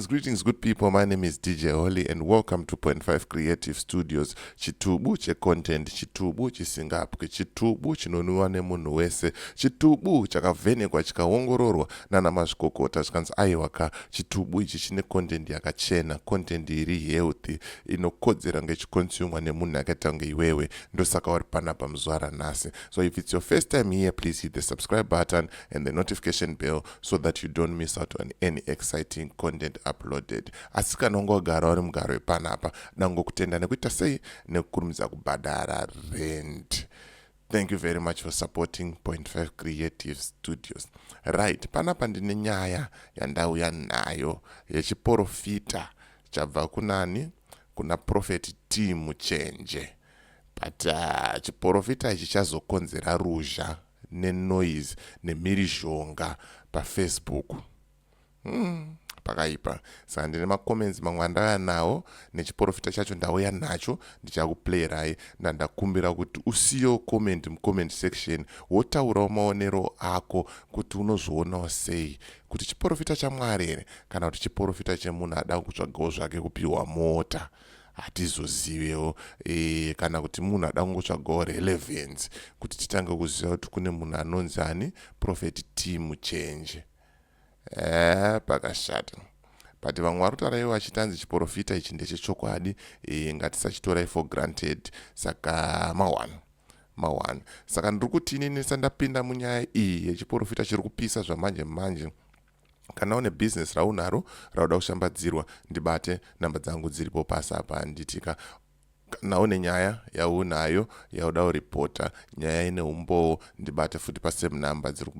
Greetings, good people. My name is DJ Holly and welcome to Point 5 Creative Studios. Chitubu che content, chitubu chisingapwe, chitubu chinonwiwa nemunhu wese, chitubu chakavhenekwa chikaongororwa nana mazvikokota chikanzi aiwaka chitubu ichi chine content yakachena, content iri healthy, inokodzera ngechikonsumwa nemunhu akaita kunge iwewe. Ndosaka uri panapa muzuva ranhasi. So if it's your first time here, please hit the subscribe button and the notification bell so that you don't miss out on any exciting content uploaded. Asi kana ungogara uri mugaro wepanapa, dangokutenda nekuita sei nekukurumidza kubhadhara rent. Thank you very much for supporting Point 5 Creative Studios. Right, panapa ndine nyaya yandauya nayo yechiprofita chabva kunani? Kuna Prophet Tinyaye. But chiprofita ichi chazokonzera ruzha nenoise nemhirizhonga paFacebook. Pakaipa. Saka ndine macomments mamwe andauya nawo nechiprofita chacho ndauya nacho ndichakuplayirai. Ndakumbira kuti usiyo comment mucomment section wotaurawo maonero ako kuti unozvoonawo sei kuti chiprofita chaMwari here kana kuti chiprofita chemunhu ada kutsvagawo zvake kupiwa mota. Hatizozivewo kana kuti munhu ada kungotsvagawo relevance kuti titange kuziva kuti kune munhu anonzi ani Prophet Tinyaye. Pakashata. But vamwe vari kutaura vachitanzi chiprofita ichi ndechechokwadi, ngatisachitorai for granted. Saka mawan. Saka ndiri kuti inini sandapinda munyaya iyi yechiprofita chiri kupisa zvamanje manje. Kana une business raunaro rauda kushambadzirwa, ndibate namba dzangu dziripo pasi apa nditika. Kana une nyaya yaunayo yauda kuripota, nyaya ine umbowo, ndibate futi pasame number dziri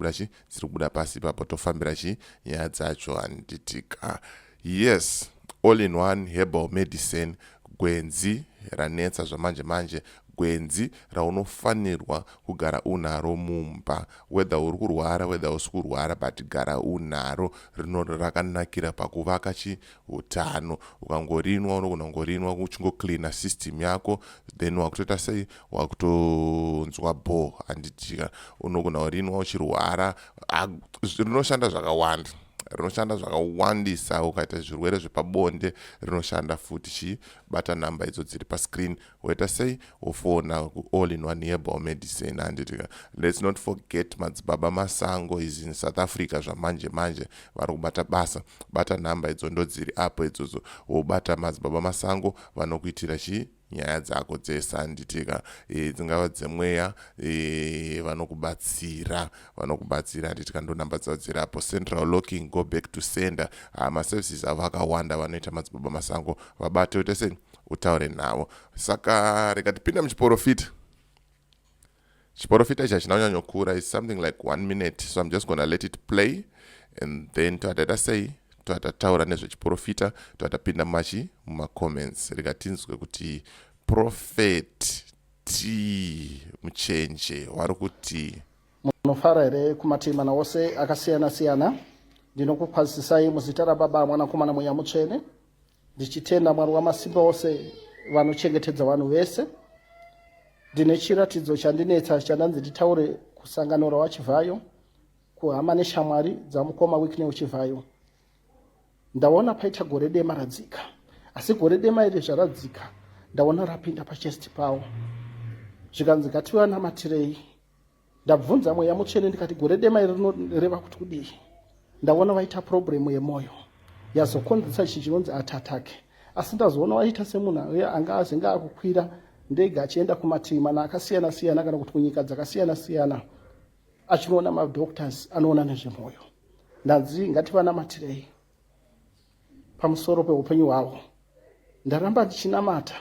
kubuda pasi ipapo tofambira nyaya dzacho handitika. Yes, all in one herbal medicine, gwenzi ranetsa zvamanje manje, gwenzi raunofanirwa kugara unaro mumba, whether uri kurwara whether usi kurwara, but gara unaro. Rakanakira pakuvaka utano. Ukangorinwa unogona kungorinwa uchingocleana system yako, then wakutoita sei wakutonzwa bore handitika. Unogona kurinwa uchirwara, rinoshanda zvakawanda. Rinoshanda zvakawandisa. Ukaita zvirwere zvepabonde rinoshanda futi. Bata namba idzo dziri pascreen, woita sei wofona all in one herbal medicine handitika. Let's not forget madzibaba masango is in South Africa zvamanje manje vari kubata basa. Bata namba idzo ndo dziri apo idzodzo. Wobata madzibaba masango vanokuitira nyaya dzako dzese handitika. Dzingava dzemweya, vanokubatsira handitika. Ndo namba dzavo dziri apo. Central locking, go back to sender. Maservices avo akawanda vanoita madzibaba masango. Vabate uite sei utaure navo. Saka reka tipinda muchiprofita. Chiprofita ichi hachina kunyanyokura. It's something like 1 minute, so I'm just gonna let it play and then toatata sei toatataura nezvechiprofita toatapinda mumacomments. Reka tinzwe kuti Prophet Tinyaye wari kuti munofara here kumatimana wose akasiyana siyana. Ndinokukwazisai muzita raBaba, Mwanakomana Mweya Mutsvene, ndichitenda Mwari wamasimba ose vanochengetedza vanhu vese. Ndine chiratidzo chandinetsa chandanzi nditaure kusangano rawachivhayo kuhama neshamwari dzamukoma Wicknell uchivhayo. Ndaona paita gore dema radzika, asi gore dema iri zvaradzika ndaona rapinda pachest pawo. Zvikanzi ngativanamatirei. Ndabvunza Mweya Mutsvene ndikati gore dema iri rinoreva kuti kudii? Ndaona vaita problem yemwoyo yazokonzesa ichi chinonzi heart attack. Asi ndazoona vaita semunhu anga azenga akukwira ndege achienda kumatimana akasiyana siyana kana kuti kunyika dzakasiyana siyana achinoona madoctors anoona nezvemwoyo. Ndanzi ngativanamatirei pamusoro peupenyu hwavo. Ndaramba ndichinamata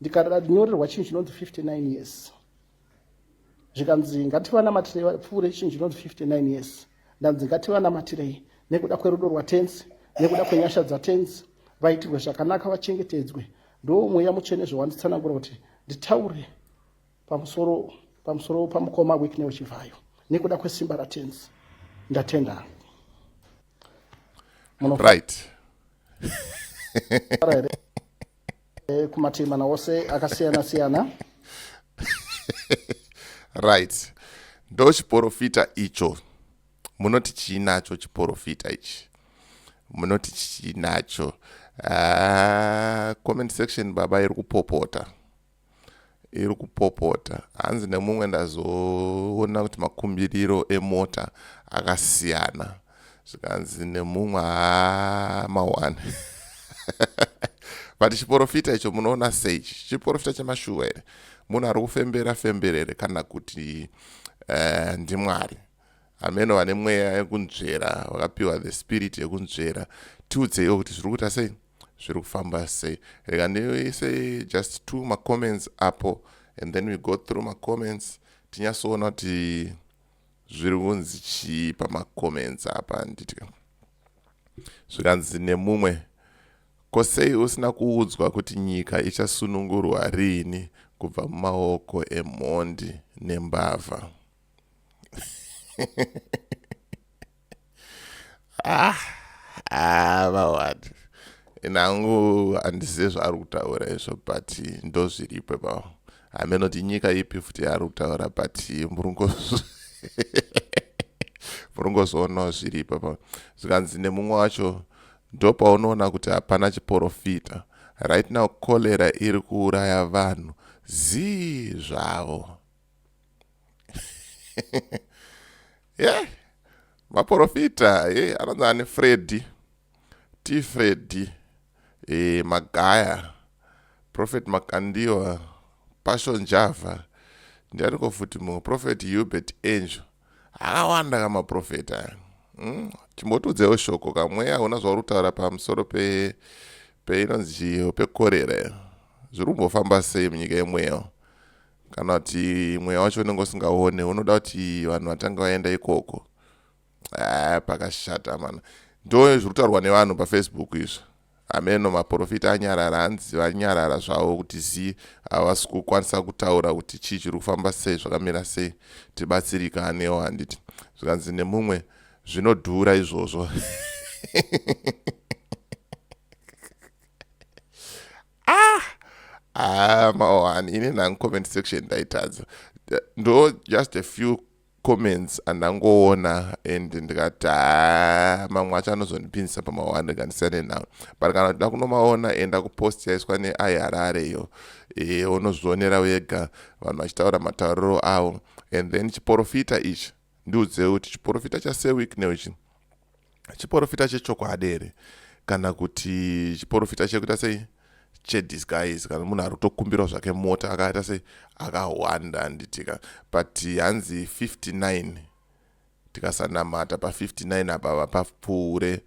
ndikanyorerwa chinhu chinonzi 59 years. Zvikanzi ngativanamatirei vapfuure chinhu chinonzi 59 years. Ndanzi ngativanamatirei nekuda kwerudo rwatenzi, nekuda kwenyasha dzatenzi, vaitirwe zvakanaka, vachengetedzwe. Ndo Mweya Mutsvene zvawanditsanangura kuti nditaure pamusoro pamukoma Wicknell uchivhayo nekuda kwesimba ratenzi. Ndatenda. Right. Kumatimana wose akasiyana siyana. Right. Ndo chiprofita icho. Munoti chinacho chiprofita ichi. munoti chinacho. Comment section baba iri kupopota hanzi nemumwe ndazoona kuti makumbiriro emota akasiyana zvikanzi nemumwe mawani but chiporofita icho munoona sei chiporofita chemashuwa here munhu ari kufembera femberere kana kuti ndimwari ameno vane mweya yekunzvera vakapiwa the spirit yekunzvera tiudzeiwo kuti zviri kuita sei zviri kufamba sei. Rega ndiise just 2 macomments apo and then we go through macomments tinyasoona kuti zviri kunzi chii pamacomments apa nditika. Zvikanzi nemumwe kosei usina kuudzwa kuti nyika ichasunungurwa rini kubva mumaoko emhondi nembavha. Vawadi nangu handizivi zvaari kutaura izvo but ndo zviripo pavo hamenoti nyika ipi futi yaari kutaura but murungozoonawo zviripo pavo. Zvikanzi nemumwe wacho ndo paunoona kuti hapana chiporofita right now cholera iri kuuraya vanhu zii zvavo. Yeah, maprofita anonzi ane Freddy Magaya, Prophet Makandiwa, Passion Java, ndianiko futi mu Prophet Hubert Angel. Akawanda kama profeta. Chimotudzewo shoko kamweya una zvauri kutaura pamusoro inonzi pekorera. Zviri kumbofamba sei munyika yemweya? Kana kuti mweya wacho unenge usingaone unoda kuti vanhu vatanga vaenda ikoko. Pakashata mana. Ndo zviri kutaurwa nevanhu paFacebook izvo. Ameno maprofita anyarara hanzi vanyarara zvavo kuti zii havasi kukwanisa kutaura kuti chii chiri kufamba sei zvakamira sei tibatsirikanewo handiti. Zvikanzi nemumwe zvinodhura izvozvo. Mawani ine nangu comment section ndaitadza. Ndo just a few comments andangoona and ndikati mamwe acho anozondipinzisa pamawani ndikandisiyane nawo but kana ndida kunomaona enda kupost yaiswa neaiharare iyo unozvionera wega vanhu vachitaura matauriro avo. And then chiporofita ichi ndiudzewo kuti chiporofita chasewicknell ichi chiporofita chechokwadi here kana kuti chiporofita chekuita sei chedisguise kana munhu ari kutokumbirawo zvake mota akaita sei akawanda nditika but hanzi 59 tikasanamata pa59 apa papfuure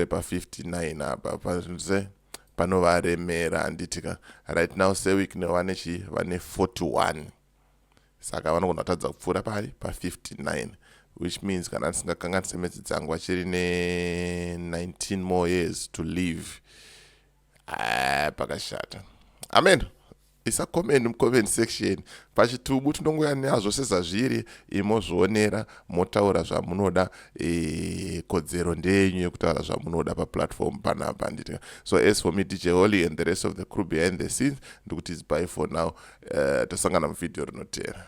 pa59 apa panovaremera handitika. Right now sewicknell vane 41 saka vanogona kutadza kupfuura pari pa59 which means kana ndisingakanganise medzi dzangu vachiri ne 19 more years to live. Pakashata. Amen. Isa comment mucomment section. Pachitubu tinongoya nazvo sezvazviri imozvionera motaura zvamunoda kodzero ndenyu yekutaura zvamunoda paplatform panapa nditika. So as for me DJ Holly and the rest of the crew behind the scenes ndikuti it's bye for now. Tosangana muvideo rinotera.